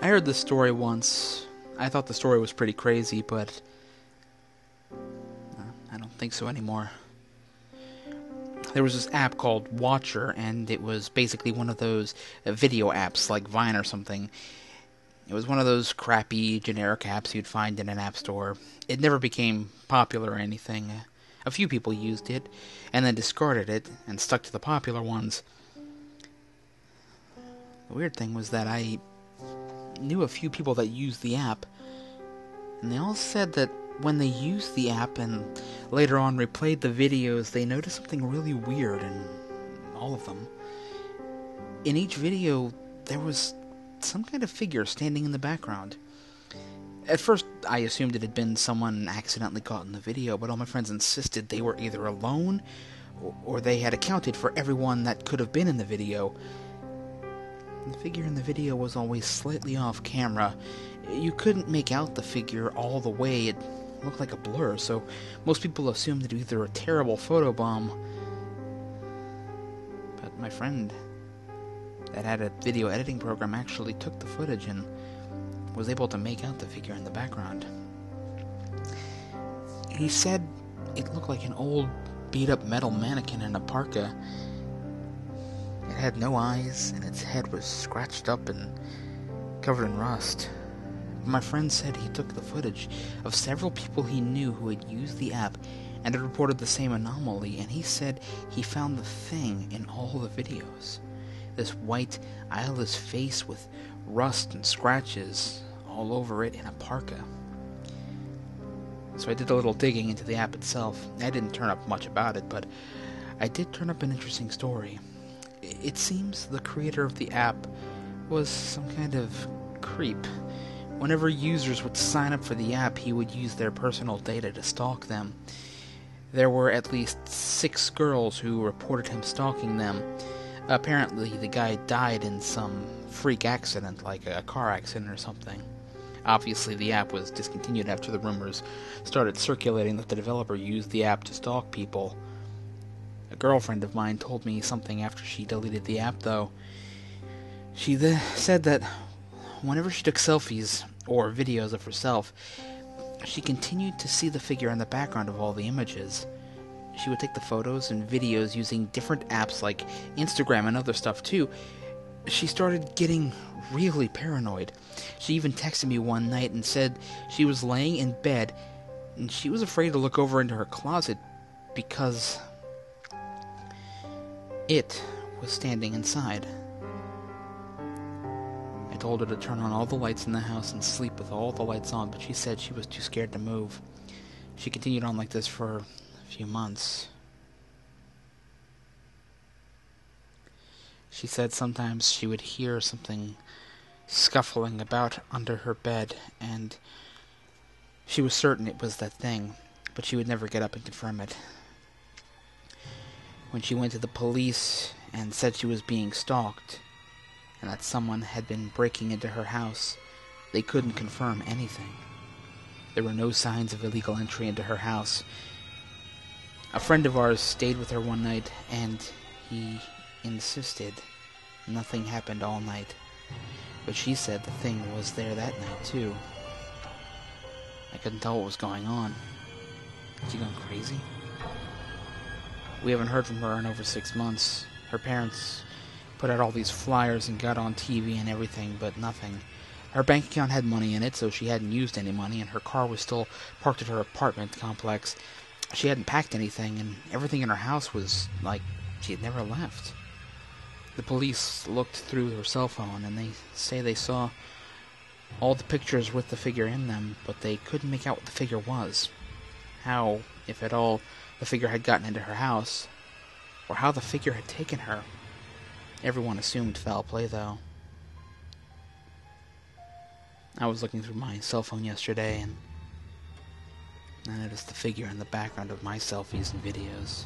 I heard this story once. I thought the story was pretty crazy, but I don't think so anymore. There was this app called Watcher, and it was basically one of those video apps like Vine or something. It was one of those crappy, generic apps you'd find in an app store. It never became popular or anything. A few people used it, and then discarded it, and stuck to the popular ones. The weird thing was that I knew a few people that used the app, and they all said that when they used the app and later on replayed the videos, they noticed something really weird in all of them. In each video, there was some kind of figure standing in the background. At first, I assumed it had been someone accidentally caught in the video, but all my friends insisted they were either alone or they had accounted for everyone that could have been in the video. The figure in the video was always slightly off camera. You couldn't make out the figure all the way. It looked like a blur, so most people assumed it was either a terrible photobomb. But my friend that had a video editing program actually took the footage and was able to make out the figure in the background. He said it looked like an old beat-up metal mannequin in a parka. It had no eyes, and its head was scratched up and covered in rust. My friend said he took the footage of several people he knew who had used the app and had reported the same anomaly, and he said he found the thing in all the videos. This white, eyeless face with rust and scratches all over it in a parka. So I did a little digging into the app itself. I didn't turn up much about it, but I did turn up an interesting story. It seems the creator of the app was some kind of creep. Whenever users would sign up for the app, he would use their personal data to stalk them. There were at least 6 girls who reported him stalking them. Apparently, the guy died in some freak accident, like a car accident or something. Obviously, the app was discontinued after the rumors started circulating that the developer used the app to stalk people. A girlfriend of mine told me something after she deleted the app, though. She said that whenever she took selfies or videos of herself, she continued to see the figure in the background of all the images. She would take the photos and videos using different apps like Instagram and other stuff too. She started getting really paranoid. She even texted me one night and said she was laying in bed and she was afraid to look over into her closet because it was standing inside. I told her to turn on all the lights in the house and sleep with all the lights on, but she said she was too scared to move. She continued on like this for a few months. She said sometimes she would hear something scuffling about under her bed, and she was certain it was that thing, but she would never get up and confirm it. When she went to the police and said she was being stalked, and that someone had been breaking into her house, they couldn't confirm anything. There were no signs of illegal entry into her house. A friend of ours stayed with her one night, and he insisted nothing happened all night. But she said the thing was there that night, too. I couldn't tell what was going on. Is she gone crazy? We haven't heard from her in over 6 months. Her parents put out all these flyers and got on TV and everything, but nothing. Her bank account had money in it, so she hadn't used any money, and her car was still parked at her apartment complex. She hadn't packed anything, and everything in her house was like she had never left. The police looked through her cell phone, and they say they saw all the pictures with the figure in them, but they couldn't make out what the figure was. How, if at all, the figure had gotten into her house, or how the figure had taken her. Everyone assumed foul play, though. I was looking through my cell phone yesterday, and I noticed the figure in the background of my selfies and videos.